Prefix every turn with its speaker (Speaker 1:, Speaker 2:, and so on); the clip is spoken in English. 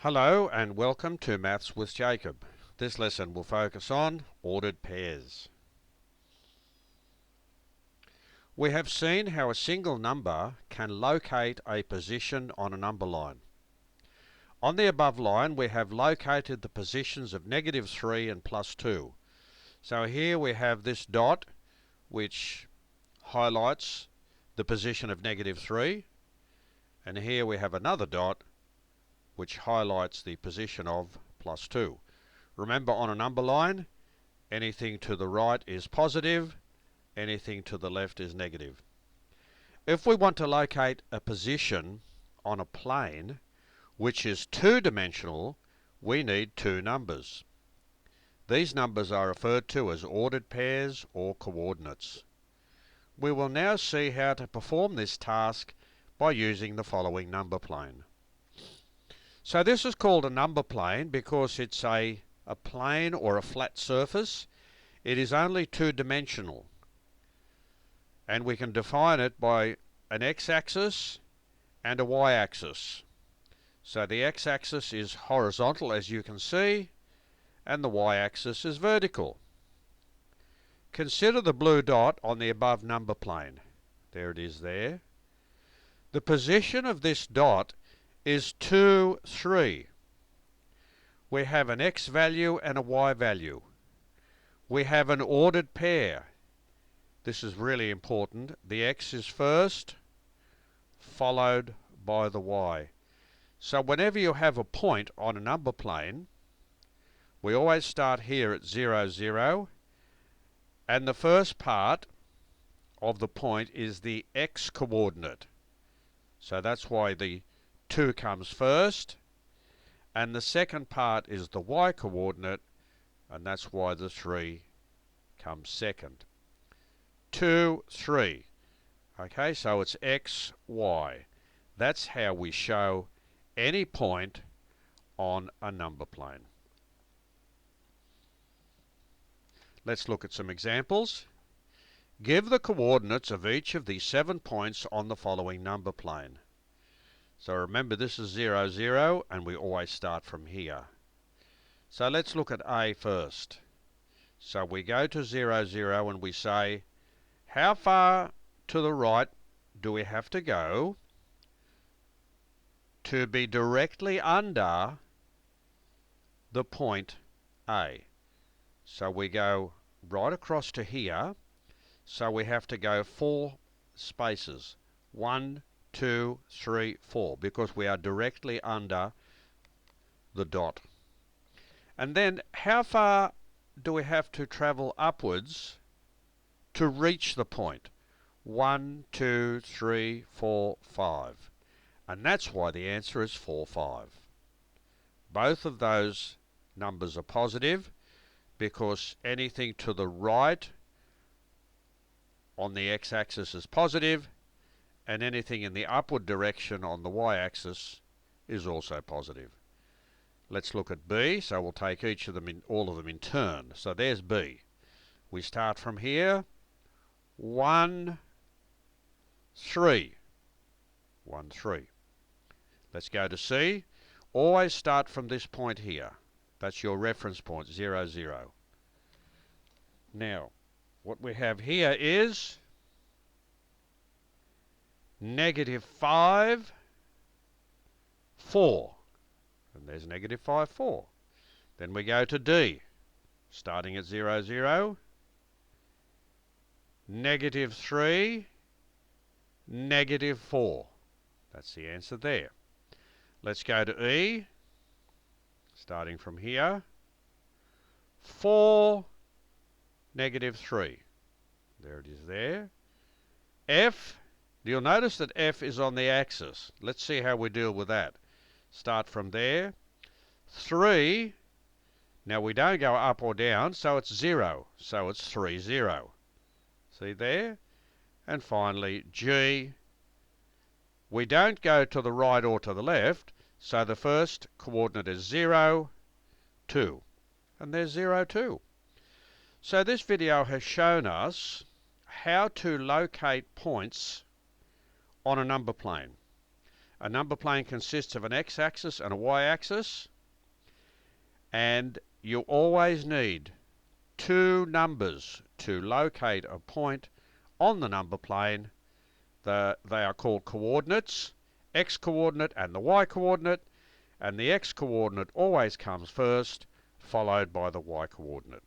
Speaker 1: Hello and welcome to Maths with Jacob. This lesson will focus on ordered pairs. We have seen how a single number can locate a position on a number line. On the above line we have located the positions of -3 and +2. So here we have this dot which highlights the position of -3, and here we have another dot which highlights the position of +2. Remember, on a number line, anything to the right is positive, anything to the left is negative. If we want to locate a position on a plane which is two-dimensional, we need two numbers. These numbers are referred to as ordered pairs or coordinates. We will now see how to perform this task by using the following number plane. So this is called a number plane because it's a plane or a flat surface. It is only two-dimensional, and we can define it by an x-axis and a y-axis. So the x-axis is horizontal, as you can see, and the y-axis is vertical. Consider the blue dot on the above number plane. There it is there. The position of this dot is 2, 3. We have an x value and a y value. We have an ordered pair. This is really important. The x is first, followed by the y. So whenever you have a point on a number plane, we always start here at 0, 0, and the first part of the point is the x coordinate. So that's why the 2 comes first, and the second part is the y coordinate, and that's why the 3 comes second. 2, 3. Okay, so it's x, y. That's how we show any point on a number plane. Let's look at some examples. Give the coordinates of each of the 7 points on the following number plane. So remember, this is 0, 0, and we always start from here. So let's look at A first. So we go to 0, 0, and we say, how far to the right do we have to go to be directly under the point A? So we go right across to here, so we have to go 4 spaces. 1, 2, 3, 4, because we are directly under the dot. And then how far do we have to travel upwards to reach the point? 1, 2, 3, 4, 5. And that's why the answer is 4, 5. Both of those numbers are positive because anything to the right on the x-axis is positive, and anything in the upward direction on the y-axis is also positive. Let's look at B. So we'll take each of them all of them in turn. So there's B. We start from here. 1, 3. 1, 3. Let's go to C. Always start from this point here. That's your reference point, 0, 0. Now, what we have here is -5, 4. And there's -5, 4. Then we go to D, starting at 0, 0. -3, -4. That's the answer there. Let's go to E, starting from here. 4, -3. There it is there. F, you'll notice that F is on the axis. Let's see how we deal with that. Start from there. 3, now we don't go up or down, so it's 0. So it's 3, 0. See there? And finally, G, we don't go to the right or to the left, so the first coordinate is 0, 2. And there's 0, 2. So this video has shown us how to locate points on a number plane. A number plane consists of an x-axis and a y-axis, and you always need two numbers to locate a point on the number plane. They are called coordinates, x-coordinate and the y-coordinate, and the x-coordinate always comes first, followed by the y-coordinate.